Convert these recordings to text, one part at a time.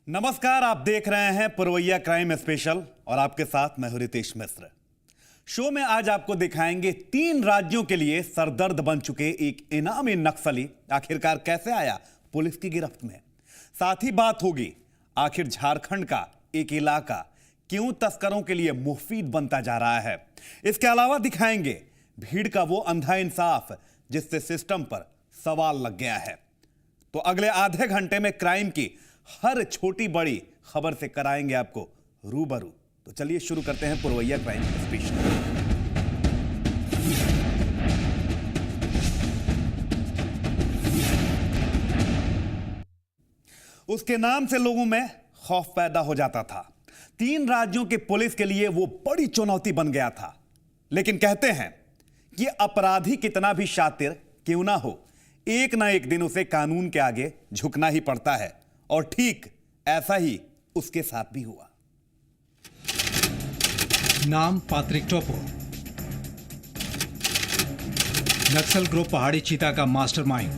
नमस्कार, आप देख रहे हैं पुरवैया क्राइम स्पेशल और आपके साथ मैं हूं रितेश मिश्र। शो में आज आपको दिखाएंगे 3 राज्यों के लिए सरदर्द बन चुके एक इनामी नक्सली आखिरकार कैसे आया पुलिस की गिरफ्त में। साथ ही बात होगी आखिर झारखंड का एक इलाका क्यों तस्करों के लिए मुफीद बनता जा रहा है। इसके अलावा दिखाएंगे भीड़ का वो अंधा इंसाफ जिससे सिस्टम पर सवाल लग गया है। तो अगले आधे घंटे में क्राइम की हर छोटी बड़ी खबर से कराएंगे आपको रूबरू। तो चलिए शुरू करते हैं पुरवैया क्राइम स्पेशल। उसके नाम से लोगों में खौफ पैदा हो जाता था। 3 राज्यों के पुलिस के लिए वो बड़ी चुनौती बन गया था। लेकिन कहते हैं कि अपराधी कितना भी शातिर क्यों ना हो, एक ना एक दिन उसे कानून के आगे झुकना ही पड़ता है। और ठीक ऐसा ही उसके साथ भी हुआ। नाम पात्रिक टोपो, नक्सल ग्रुप पहाड़ी चीता का मास्टरमाइंड।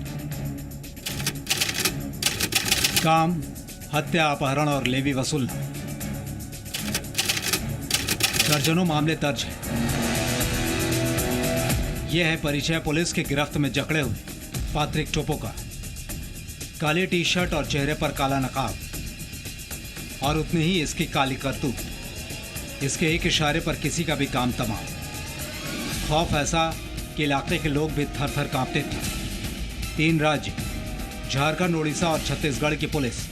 काम हत्या, अपहरण और लेवी वसूलना। दर्जनों मामले दर्ज हैं। यह है परिचय पुलिस की गिरफ्त में जकड़े हुए पात्रिक टोपो का। काली टी शर्ट और चेहरे पर काला नकाब और उतनी ही इसकी काली करतूत। इसके एक इशारे पर किसी का भी काम तमाम। खौफ ऐसा कि इलाके के लोग भी थर थर कांपते थे। 3 राज्य झारखंड, उड़ीसा और छत्तीसगढ़ की पुलिस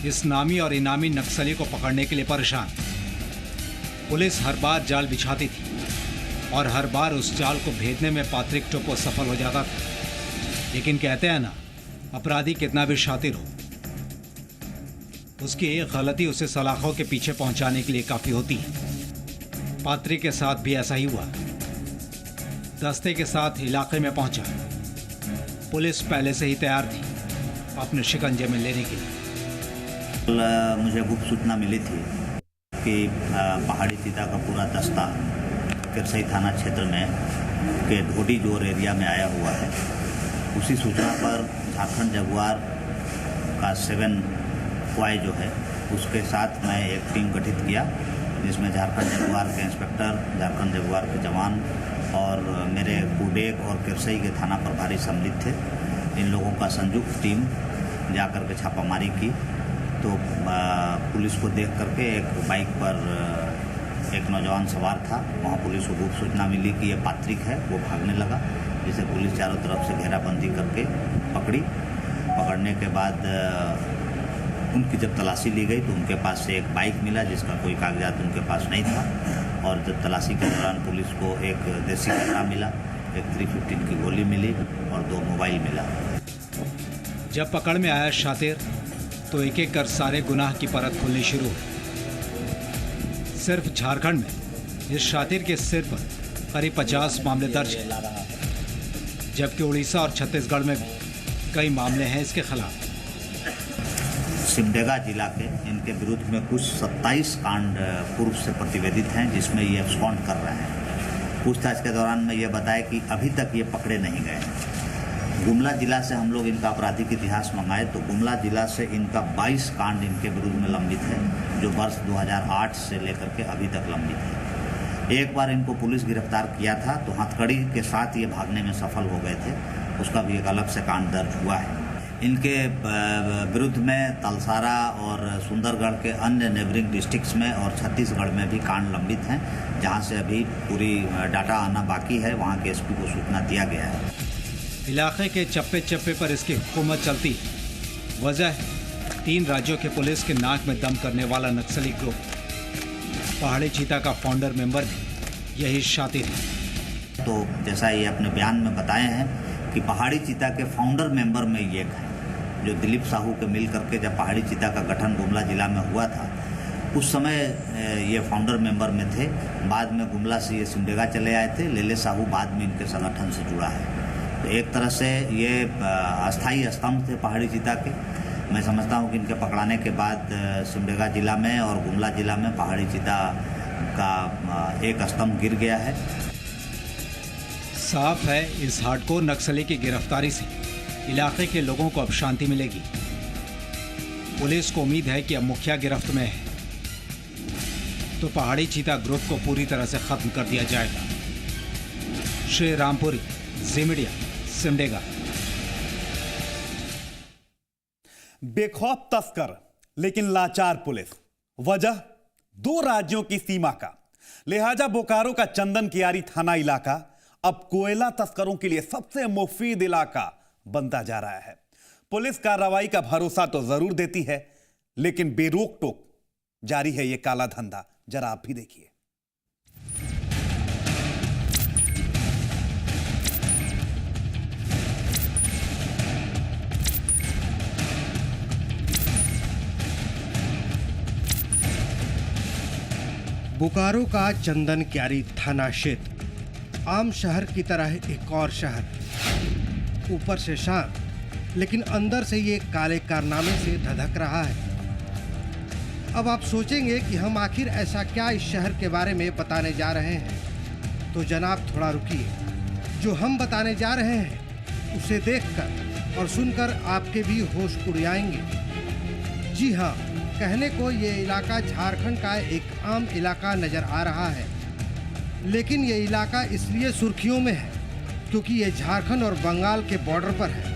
इस नामी और इनामी नक्सली को पकड़ने के लिए परेशान। पुलिस हर बार जाल बिछाती थी और हर बार उस जाल को भेदने में पात्रिक टोपो सफल हो जाता था। लेकिन कहते हैं ना, अपराधी कितना भी शातिर हो, उसकी एक गलती उसे सलाखों के पीछे पहुंचाने के लिए काफी होती है। पात्रिक के साथ भी ऐसा ही हुआ। दस्ते के साथ इलाके में पहुंचा। पुलिस पहले से ही तैयार थी अपने शिकंजे में लेने के लिए। मुझे गुप्त सूचना मिली थी कि पहाड़ी चीता का पूरा दस्ता किरसई थाना क्षेत्र में के ढोडी जोर एरिया में आया हुआ है। उसी सूचना पर झारखंड जगुआर का 7 क्वाई जो है उसके साथ मैं एक टीम गठित किया, जिसमें झारखंड जगुआर के इंस्पेक्टर, झारखंड जगुआर के जवान और मेरे कुडेक और किरसई के थाना प्रभारी सम्मिलित थे। इन लोगों का संयुक्त टीम जाकर के छापामारी की तो पुलिस को देख करके एक बाइक पर एक नौजवान सवार था। वहाँ पुलिस को गुप्त सूचना मिली कि ये पात्रिक है। वो भागने लगा, जिसे पुलिस चारों तरफ से घेराबंदी करके पकड़ी। पकड़ने के बाद उनकी जब तलाशी ली गई तो उनके पास से एक बाइक मिला जिसका कोई कागजात उनके पास नहीं था। और जब तलाशी के दौरान पुलिस को एक देसी कट्टा मिला, एक 315 की गोली मिली और 2 मोबाइल मिला। जब पकड़ में आया शातिर तो एक एक कर सारे गुनाह की परत खुलनी शुरू हुई। सिर्फ झारखंड में इस शातिर के सिर पर करीब 50 मामले दर्ज हैं, जबकि उड़ीसा और छत्तीसगढ़ में भी कई मामले हैं इसके खिलाफ। सिमडेगा जिला के इनके विरुद्ध में कुछ 27 कांड पूर्व से प्रतिवेदित हैं, जिसमें ये एब्सकॉन्ड कर रहे हैं। पूछताछ के दौरान में ये बताया कि अभी तक ये पकड़े नहीं गए हैं। गुमला जिला से हम लोग इनका आपराधिक इतिहास मंगाए तो गुमला जिला से इनका 22 कांड इनके विरुद्ध में लंबित है, जो वर्ष 2008 से लेकर के अभी तक लंबित है। एक बार इनको पुलिस गिरफ्तार किया था तो हथकड़ी के साथ ये भागने में सफल हो गए थे, उसका भी एक अलग से कांड दर्ज हुआ है। इनके विरुद्ध में तलसारा और सुंदरगढ़ के अन्य नेबरिंग डिस्ट्रिक्ट्स में और छत्तीसगढ़ में भी कांड लंबित हैं, जहां से अभी पूरी डाटा आना बाकी है। वहां के एसपी को सूचना दिया गया है। इलाके के चप्पे चप्पे पर इसकी हुकूमत चलती है। वजह 3 राज्यों के पुलिस के नाक में दम करने वाला नक्सली ग्रुप पहाड़ी चीता का फाउंडर मेंबर भी यही शातिर है। तो जैसा ये अपने बयान में बताए हैं कि पहाड़ी चीता के फाउंडर मेंबर में ये एक है, जो दिलीप साहू के मिल करके जब पहाड़ी चीता का गठन गुमला जिला में हुआ था उस समय ये फाउंडर मेंबर में थे। बाद में गुमला से ये सिमडेगा चले आए थे। लेले साहू बाद में इनके संगठन से जुड़ा है। तो एक तरह से ये अस्थायी स्तंभ थे पहाड़ी चीता के। मैं समझता हूँ कि इनके पकड़ाने के बाद सिमडेगा जिला में और गुमला जिला में पहाड़ी चीता का एक स्तंभ गिर गया है। साफ है इस हार्डकोर नक्सली की गिरफ्तारी से इलाके के लोगों को अब शांति मिलेगी। पुलिस को उम्मीद है कि अब मुखिया गिरफ्त में है तो पहाड़ी चीता ग्रुप को पूरी तरह से खत्म कर दिया जाएगा। श्री रामपुरी, जी मीडिया, सिमडेगा। बेखौफ तस्कर लेकिन लाचार पुलिस, वजह 2 राज्यों की सीमा का, लिहाजा बोकारो का चंदन कियारी थाना इलाका अब कोयला तस्करों के लिए सबसे मुफीद इलाका बनता जा रहा है। पुलिस कार्रवाई का भरोसा तो जरूर देती है, लेकिन बेरोक टोक जारी है यह काला धंधा। जरा आप भी देखिए। बोकारो का चंदन क्यारी थाना क्षेत्र आम शहर की तरह एक और शहर, ऊपर से शांत लेकिन अंदर से ये काले कारनामे से धधक रहा है। अब आप सोचेंगे कि हम आखिर ऐसा क्या इस शहर के बारे में बताने जा रहे हैं, तो जनाब थोड़ा रुकिए। जो हम बताने जा रहे हैं उसे देखकर और सुनकर आपके भी होश उड़ जाएंगे। जी हाँ, कहने को ये इलाका झारखंड का एक आम इलाका नज़र आ रहा है, लेकिन ये इलाका इसलिए सुर्खियों में है क्योंकि ये झारखंड और बंगाल के बॉर्डर पर है।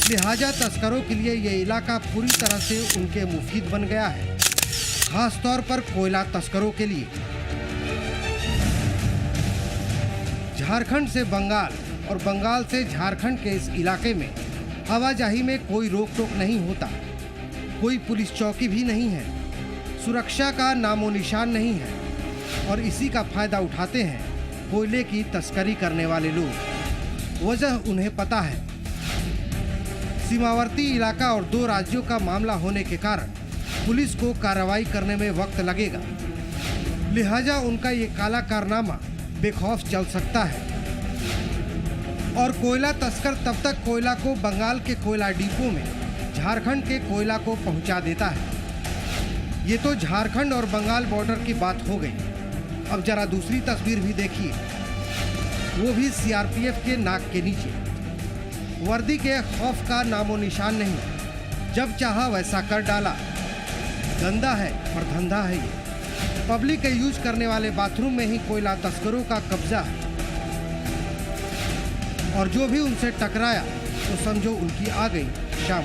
लिहाजा तस्करों के लिए ये इलाका पूरी तरह से उनके मुफीद बन गया है, खास तौर पर कोयला तस्करों के लिए। झारखंड से बंगाल और बंगाल से झारखंड के इस इलाके में आवाजाही में कोई रोक टोक नहीं होता, कोई पुलिस चौकी भी नहीं है, सुरक्षा का नामो निशान नहीं है और इसी का फायदा उठाते हैं कोयले की तस्करी करने वाले लोग। वजह उन्हें पता है, सीमावर्ती इलाका और 2 राज्यों का मामला होने के कारण पुलिस को कार्रवाई करने में वक्त लगेगा, लिहाजा उनका ये काला कारनामा बेखौफ चल सकता है। और कोयला तस्कर तब तक कोयला को बंगाल के कोयला डिपो में झारखंड के कोयला को पहुंचा देता है। ये तो झारखंड और बंगाल बॉर्डर की बात हो गई। अब जरा दूसरी तस्वीर भी देखिए, वो भी सीआरपीएफ के नाक के नीचे। वर्दी के खौफ का नामो निशान नहीं, जब चाहा वैसा कर डाला। गंदा है और धंधा है ये। पब्लिक के यूज करने वाले बाथरूम में ही कोयला तस्करों का कब्जा है और जो भी उनसे टकराया तो समझो उनकी आ गई शाम।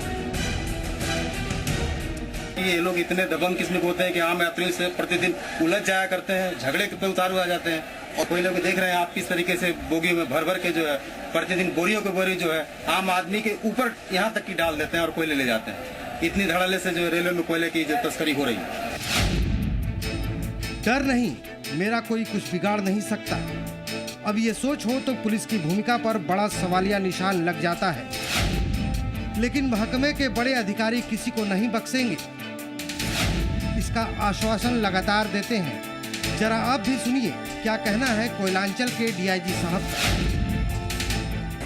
ये लोग इतने दबंग किस्म के होते हैं कि आम यात्रियों से प्रतिदिन उलझ जाया करते हैं, झगड़े पे उतारू आ जाते हैं। और कोई लोग देख रहे हैं आप किस तरीके से बोगी में भर भर के जो है प्रतिदिन बोरियों के बोरी जो है आम आदमी के ऊपर यहाँ तक की डाल देते हैं और कोयले ले जाते हैं। इतनी धड़ल्ले से जो रेलवे में कोयले की जो तस्करी हो रही है। डर नहीं, मेरा कोई कुछ बिगाड़ नहीं सकता। अब ये सोच हो तो पुलिस की भूमिका पर बड़ा सवालिया निशान लग जाता है, लेकिन महकमे के बड़े अधिकारी किसी को नहीं बख्शेंगे, इसका आश्वासन लगातार देते हैं। जरा आप भी सुनिए क्या कहना है कोयलांचल के डीआईजी साहब का।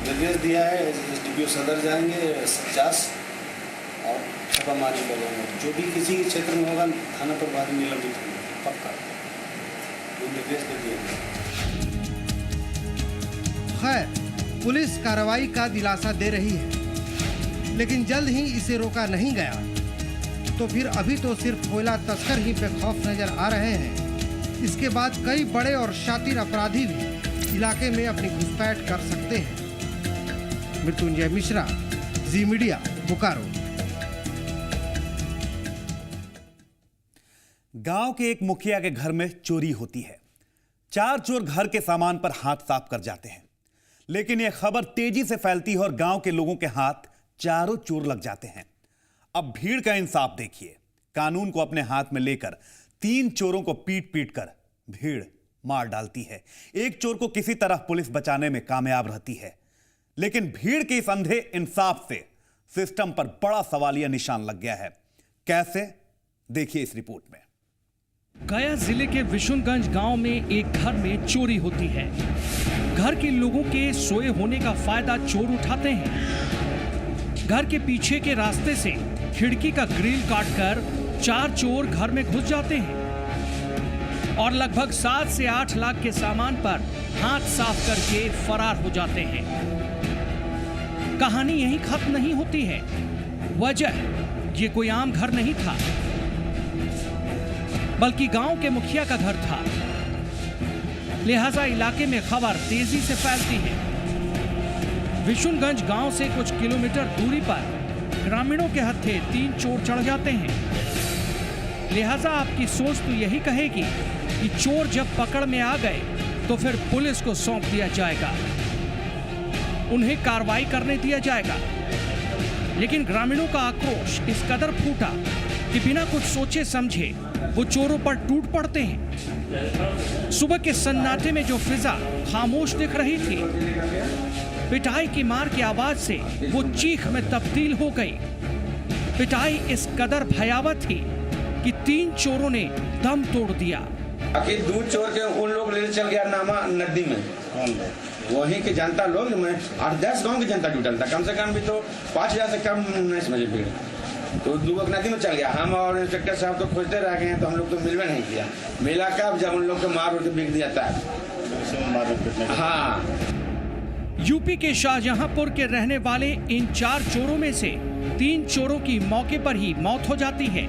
निर्देश दिया है एसडीपीओ सदर जाएंगे 50 और छापामारी करेंगे। जो भी किसी के क्षेत्र में होगा थाना पर बाद निलंबित होगा पक्का, ये निर्देश दे दिया। खैर, पुलिस कार्रवाई का दिलासा दे रही है, लेकिन जल्द ही इसे रोका नहीं गया तो फिर अभी तो सिर्फ कोयला तस्कर ही बेखौफ नजर आ रहे हैं। इसके बाद कई बड़े और शातिर अपराधी भी इलाके में अपनी घुसपैठ कर सकते हैं। मृत्युंजय मिश्रा, जी मीडिया, बोकारो। गांव के एक मुखिया के घर में चोरी होती है। 4 चोर घर के सामान पर हाथ साफ कर जाते हैं, लेकिन यह खबर तेजी से फैलती है और गांव के लोगों के हाथ चारों चोर लग जाते हैं। अब भीड़ का इंसाफ देखिए। कानून को अपने हाथ में लेकर 3 चोरों को पीट पीट कर भीड़ मार डालती है। एक चोर को किसी तरह पुलिस बचाने में कामयाब रहती है, लेकिन भीड़ के इस अंधे इंसाफ से सिस्टम पर बड़ा सवालिया निशान लग गया है। कैसे, देखिए इस रिपोर्ट में। गया जिले के विशुनगंज गांव में एक घर में चोरी होती है। घर के लोगों के सोए होने का फायदा चोर उठाते हैं। घर के पीछे के रास्ते से खिड़की का ग्रिल काटकर 4 चोर घर में घुस जाते हैं और लगभग 7 से 8 लाख के सामान पर हाथ साफ करके फरार हो जाते हैं। कहानी यहीं खत्म नहीं होती है। वजह ये कोई आम घर नहीं था, बल्कि गांव के मुखिया का घर था। लिहाजा इलाके में खबर तेजी से फैलती है। विशुनगंज गांव से कुछ किलोमीटर दूरी पर ग्रामीणों के हत्थे 3 चोर चढ़ जाते हैं। लिहाजा आपकी सोच तो यही कहेगी कि चोर जब पकड़ में आ गए तो फिर पुलिस को सौंप दिया जाएगा, उन्हें कार्रवाई करने दिया जाएगा। लेकिन ग्रामीणों का आक्रोश इस कदर फूटा कि बिना कुछ सोचे समझे वो चोरों पर टूट पड़ते हैं। सुबह के सन्नाटे में जो फिजा खामोश दिख रही थी, पिटाई की मार की आवाज से वो चीख में तब्दील हो गई। पिटाई इस कदर भयावह थी कि 3 चोरों ने दम तोड़ दिया। आखिर दूध चोर के उन लोग ले चल गया नामा नदी में। वहीं के जनता लोग, मैं 8-10 गांव की जनता जुटल था, कम से कम भी तो 5000 से कम नहीं समझे भीड़। तो दूबक नदी में चल गया। हम और इंस्पेक्टर साहब तो खोजते रह गए, तो हम लोग तो मिलवे नहीं किया। मिला कब जब उन लोग को मार उड़ के बिक दिया था। हाँ, यूपी के शाहजहांपुर के रहने वाले इन 4 चोरों में से 3 चोरों की मौके पर ही मौत हो जाती है।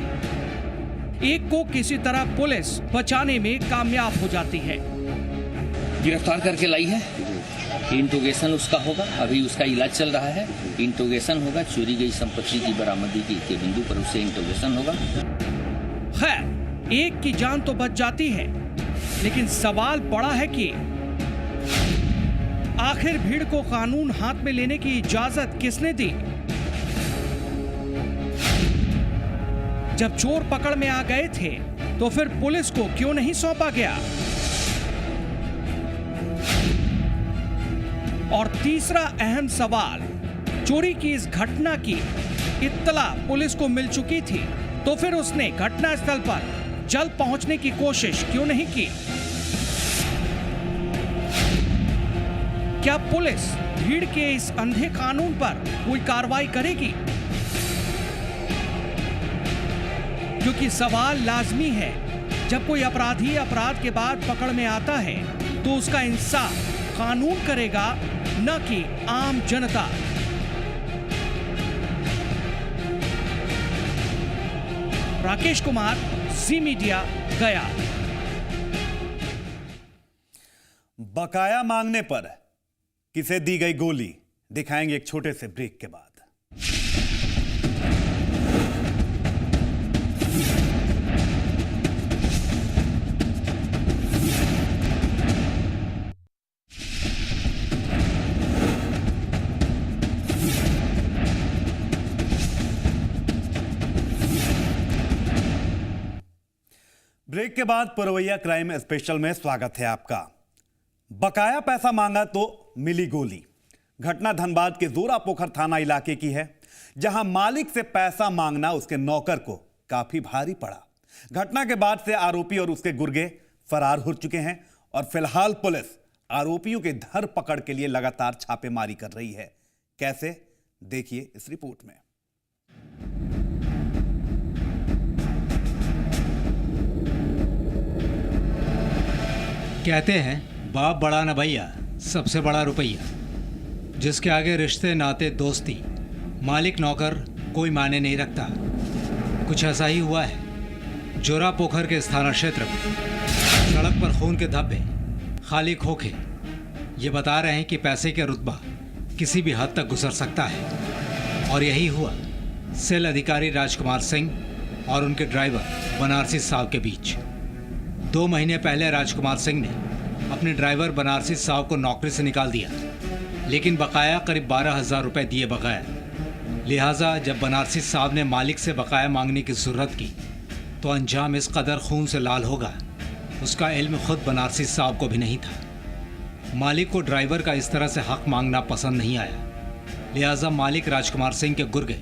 एक को किसी तरह पुलिस बचाने में कामयाब हो जाती है। गिरफ्तार करके लाई है। इंट्रोगेशन उसका होगा, अभी उसका इलाज चल रहा है। इंट्रोगेशन होगा, चोरी गई संपत्ति की बरामदगी के बिंदु पर उससे इंट्रोगेशन होगा। खैर, एक की जान तो बच जाती है, लेकिन सवाल बड़ा है कि आखिर भीड़ को कानून हाथ में लेने की इजाजत किसने दी? जब चोर पकड़ में आ गए थे तो फिर पुलिस को क्यों नहीं सौंपा गया? और तीसरा अहम सवाल, चोरी की इस घटना की इत्तला पुलिस को मिल चुकी थी, तो फिर उसने घटनास्थल पर जल्द पहुंचने की कोशिश क्यों नहीं की? क्या पुलिस भीड़ के इस अंधे कानून पर कोई कार्रवाई करेगी? क्योंकि सवाल लाजमी है, जब कोई अपराधी अपराध के बाद पकड़ में आता है तो उसका इंसाफ कानून करेगा, न कि आम जनता। राकेश कुमार, जी मीडिया, गया। बकाया मांगने पर किसे दी गई गोली, दिखाएंगे एक छोटे से ब्रेक के बाद। ब्रेक के बाद पुरवैया क्राइम स्पेशल में स्वागत है आपका। बकाया पैसा मांगा तो मिली गोली। घटना धनबाद के जोरापोखर थाना इलाके की है, जहां मालिक से पैसा मांगना उसके नौकर को काफी भारी पड़ा। घटना के बाद से आरोपी और उसके गुर्गे फरार हो चुके हैं और फिलहाल पुलिस आरोपियों के धरपकड़ के लिए लगातार छापेमारी कर रही है। कैसे, देखिए इस रिपोर्ट में। कहते हैं बाप बड़ा न भैया, सबसे बड़ा रुपया। जिसके आगे रिश्ते नाते दोस्ती मालिक नौकर कोई मायने नहीं रखता। कुछ ऐसा ही हुआ है जोरापोखर के थाना क्षेत्र में। सड़क पर खून के धब्बे, खाली खोखे, ये बता रहे हैं कि पैसे का रुतबा किसी भी हद तक गुजर सकता है। और यही हुआ सेल अधिकारी राजकुमार सिंह और उनके ड्राइवर बनारसी साहब के बीच। 2 महीने पहले राजकुमार सिंह ने अपने ड्राइवर बनारसी साहब को नौकरी से निकाल दिया, लेकिन बकाया करीब 12,000 रुपये दिए बगैर। लिहाजा जब बनारसी साहब ने मालिक से बकाया मांगने की जरूरत की तो अंजाम इस कदर खून से लाल होगा, उसका इल्म खुद बनारसी साहब को भी नहीं था। मालिक को ड्राइवर का इस तरह से हक मांगना पसंद नहीं आया। लिहाजा मालिक राजकुमार सिंह के गुर्गे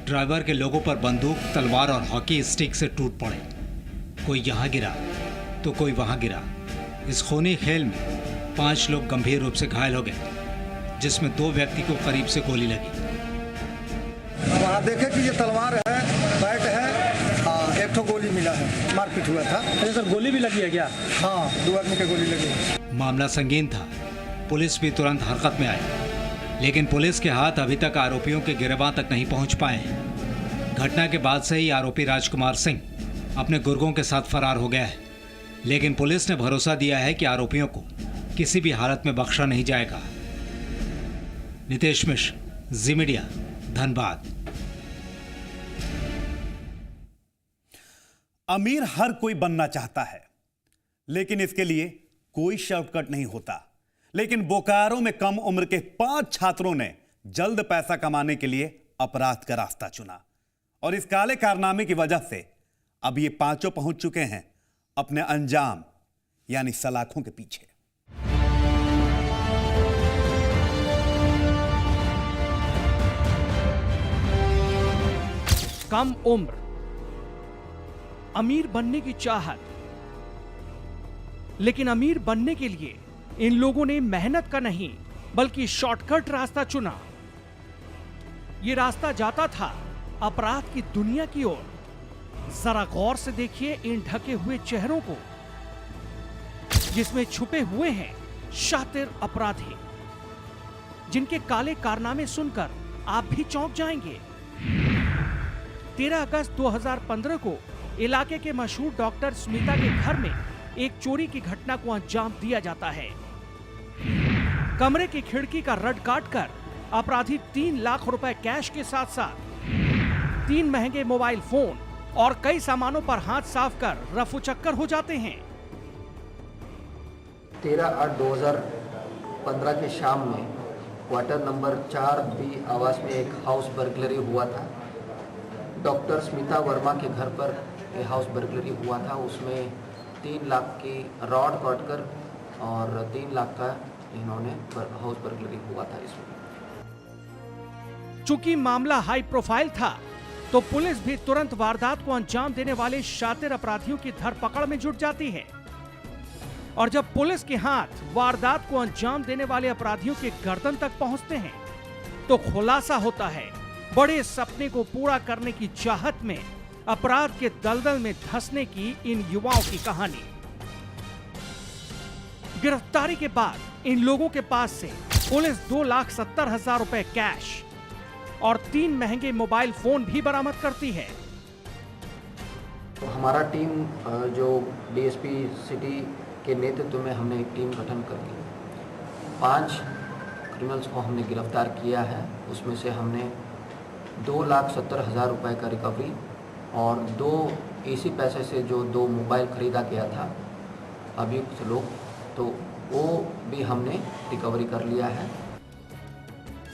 ड्राइवर के लोगों पर बंदूक, तलवार और हॉकी स्टिक से टूट पड़े। कोई यहाँ गिरा तो कोई वहाँ गिरा। इस खूनी खेल में 5 लोग गंभीर रूप से घायल हो गए, जिसमें 2 व्यक्ति को करीब से गोली लगी। वहाँ देखे कि ये तलवार है, बैट है, हाँ, एक तो गोली मिला है, मारपीट हुआ था। अरे सर, गोली भी लगी है क्या? हाँ, 2 आदमी के गोली लगी। मामला संगीन था, पुलिस भी तुरंत हरकत में आई, लेकिन पुलिस के हाथ अभी तक आरोपियों के गिरबां तक नहीं पहुंच पाए हैं। घटना के बाद से ही आरोपी राजकुमार सिंह अपने गुर्गों के साथ फरार हो गया है, लेकिन पुलिस ने भरोसा दिया है कि आरोपियों को किसी भी हालत में बख्शा नहीं जाएगा। नितेश मिश्र, जी मीडिया, धनबाद। अमीर हर कोई बनना चाहता है, लेकिन इसके लिए कोई शॉर्टकट नहीं होता। लेकिन बोकारो में कम उम्र के 5 छात्रों ने जल्द पैसा कमाने के लिए अपराध का रास्ता चुना और इस काले कारनामे की वजह से अब ये पांचों पहुंच चुके हैं अपने अंजाम यानी सलाखों के पीछे। कम उम्र, अमीर बनने की चाहत, लेकिन अमीर बनने के लिए इन लोगों ने मेहनत का नहीं बल्कि शॉर्टकट रास्ता चुना। ये रास्ता जाता था अपराध की दुनिया की ओर। जरा गौर से देखिए इन ढके हुए चेहरों को, जिसमें छुपे हुए हैं शातिर अपराधी, जिनके काले कारनामे सुनकर आप भी चौंक जाएंगे। 13 अगस्त 2015 को इलाके के मशहूर डॉक्टर स्मिता के घर में एक चोरी की घटना को अंजाम दिया जाता है। कमरे की खिड़की का रड काटकर अपराधी 3 लाख रुपए कैश के साथ साथ 3 महंगे मोबाइल फोन और कई सामानों पर हाथ साफ कर रफू चक्कर हो जाते हैं। 13/8/2015 के शाम में क्वार्टर नंबर 4B आवास में एक हाउस बर्गलरी हुआ था। डॉक्टर स्मिता वर्मा के घर पर एक हाउस बर्गलरी हुआ था। उसमें 3 लाख की रॉड काटकर और 3 लाख का इन्होंने हाउस बर्गलरी हुआ था। इसमें चूंकि मामला हाई प्रोफाइल था तो पुलिस भी तुरंत वारदात को अंजाम देने वाले शातिर अपराधियों की धरपकड़ में जुट जाती है। और जब पुलिस के हाथ वारदात को अंजाम देने वाले अपराधियों के गर्दन तक पहुंचते हैं तो खुलासा होता है बड़े सपने को पूरा करने की चाहत में अपराध के दलदल में धंसने की इन युवाओं की कहानी। गिरफ्तारी के बाद इन लोगों के पास से पुलिस 2,70,000 रुपए कैश और 3 महंगे मोबाइल फोन भी बरामद करती है। हमारा टीम जो डीएसपी सिटी के नेतृत्व में हमने एक टीम गठन करके 5 क्रिमिनल्स को हमने गिरफ्तार किया है। उसमें से हमने 2,70,000 रुपए का रिकवरी और 2 इसी पैसे से जो 2 मोबाइल खरीदा गया था अभियुक्त लोग, तो वो भी हमने रिकवरी कर लिया है।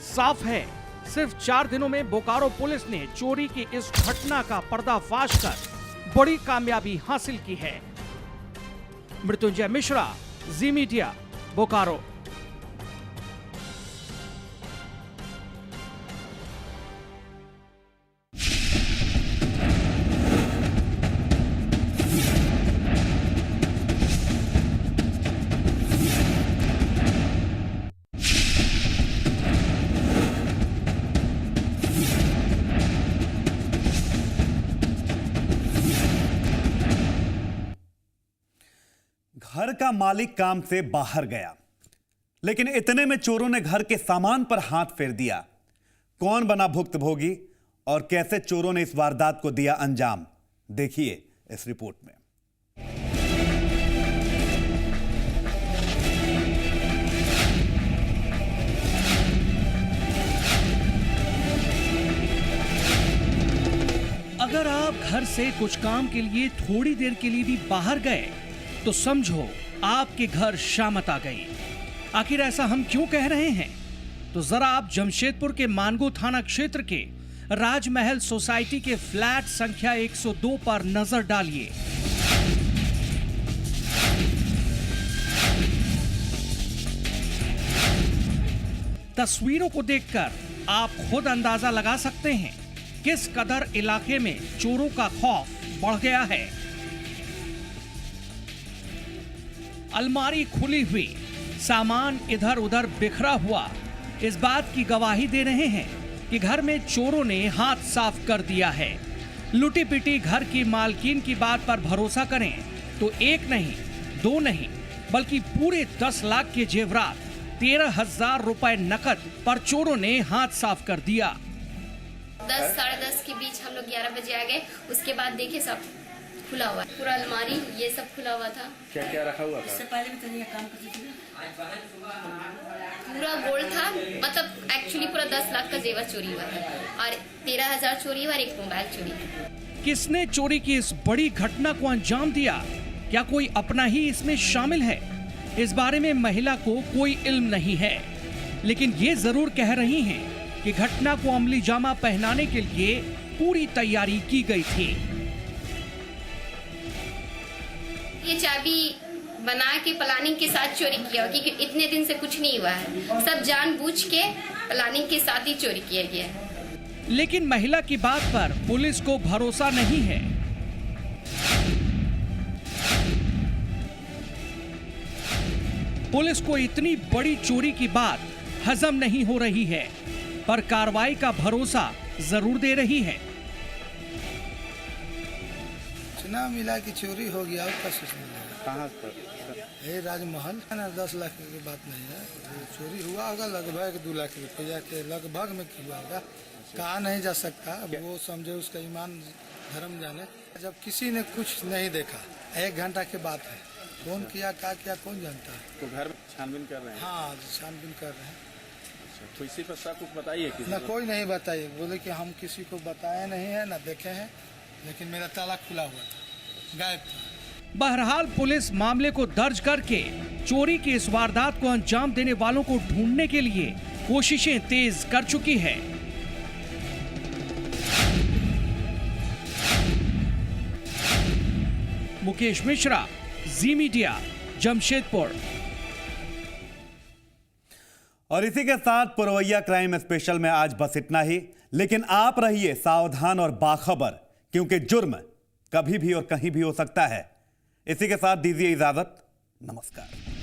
साफ है, सिर्फ 4 दिनों में बोकारो पुलिस ने चोरी की इस घटना का पर्दाफाश कर बड़ी कामयाबी हासिल की है। मृत्युंजय मिश्रा, जी मीडिया, बोकारो। घर का मालिक काम से बाहर गया, लेकिन इतने में चोरों ने घर के सामान पर हाथ फेर दिया। कौन बना भुक्तभोगी और कैसे चोरों ने इस वारदात को दिया अंजाम, देखिए इस रिपोर्ट में। अगर आप घर से कुछ काम के लिए थोड़ी देर के लिए भी बाहर गए तो समझो आपके घर शामत आ गई। आखिर ऐसा हम क्यों कह रहे हैं? तो जरा आप जमशेदपुर के मानगो थाना क्षेत्र के राजमहल सोसाइटी के फ्लैट संख्या 102 पर नजर डालिए। तस्वीरों को देखकर आप खुद अंदाजा लगा सकते हैं किस कदर इलाके में चोरों का खौफ बढ़ गया है। अलमारी खुली हुई, सामान इधर उधर बिखरा हुआ इस बात की गवाही दे रहे हैं कि घर में चोरों ने हाथ साफ कर दिया है। लुटी पिटी घर की मालकिन की बात पर भरोसा करें तो 1 नहीं 2 नहीं बल्कि पूरे 10 लाख के जेवरात 13,000 रुपए नकद पर चोरों ने हाथ साफ कर दिया। 10 साढ़े 10 के बीच हम लोग 11 बजे आ गए। उसके बाद देखे सब खुला हुआ, पूरा अलमारी ये सब खुला हुआ था। क्या क्या रखा हुआ था? इससे पहले भी तो ये काम करती थी। पूरा गोल्ड था, मतलब एक्चुअली पूरा 10 लाख का जेवर चोरी हुआ है और 13,000 चोरी हुआ और एक मोबाइल चोरी है। किसने चोरी की इस बड़ी घटना को अंजाम दिया? क्या कोई अपना ही इसमें शामिल है? इस बारे में महिला को कोई इल्म नहीं है, लेकिन ये जरूर कह रही हैं कि घटना को अमली जामा पहनाने के लिए पूरी तैयारी की गई थी। ये चाबी बना के प्लानिंग के साथ चोरी किया, क्योंकि इतने दिन से कुछ नहीं हुआ है, सब जानबूझ के प्लानिंग के साथ ही चोरी किया गया है। लेकिन महिला की बात पर पुलिस को भरोसा नहीं है। पुलिस को इतनी बड़ी चोरी की बात हजम नहीं हो रही है, पर कार्रवाई का भरोसा जरूर दे रही है। सूचना मिला कि चोरी हो गया, उसका सूचना मिला। कहाँ पर? ये राजमहल है ना, 10 लाख की बात नहीं है। चोरी हुआ होगा लगभग 2 लाख रुपया के लगभग में हुआ होगा, कहा नहीं जा सकता। अब वो समझे, उसका ईमान धर्म जाने। जब किसी ने कुछ नहीं देखा, 1 घंटा के बात है, कौन किया क्या किया कौन जानता है। तो घर में छानबीन कर रहे हैं? हाँ, छानबीन कर रहे हैं। तो इसी पर सब कुछ बताइए किसी ना को? कोई नहीं बताइए, बोले कि हम किसी को बताए नहीं है ना देखे हैं, लेकिन मेरा ताला खुला हुआ था, गायब था। बहरहाल पुलिस मामले को दर्ज करके चोरी की इस वारदात को अंजाम देने वालों को ढूंढने के लिए कोशिशें तेज कर चुकी है। मुकेश मिश्रा, जी मीडिया, जमशेदपुर। और इसी के साथ पुरवैया क्राइम स्पेशल में आज बस इतना ही, लेकिन आप रहिए सावधान और बाखबर, क्योंकि जुर्म कभी भी और कहीं भी हो सकता है। इसी के साथ दीजिए इजाजत, नमस्कार।